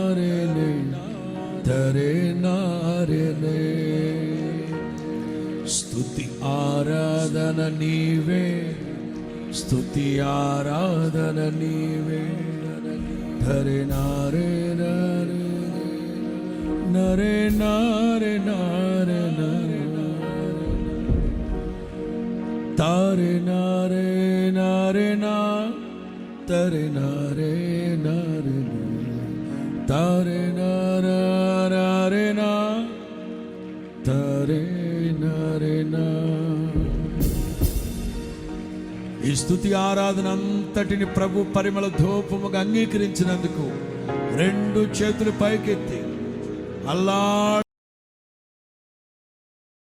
నారెనే తరే నారెనే. స్తుతి ఆరాధన నీవే, స్తుతి ఆరాధన నీవే. ధరే నారే నారే నరే నారే నారే నారే తారే నారే నారే నా తరే నారే నారే తారే నారా నారే నా తరే నారే నా. ఈ స్తుతి ఆరాధన అంతటిని ప్రభు పరిమళ ధూపముగా అంగీకరించినందుకు రెండు చేతులు పైకెత్తి అల్లా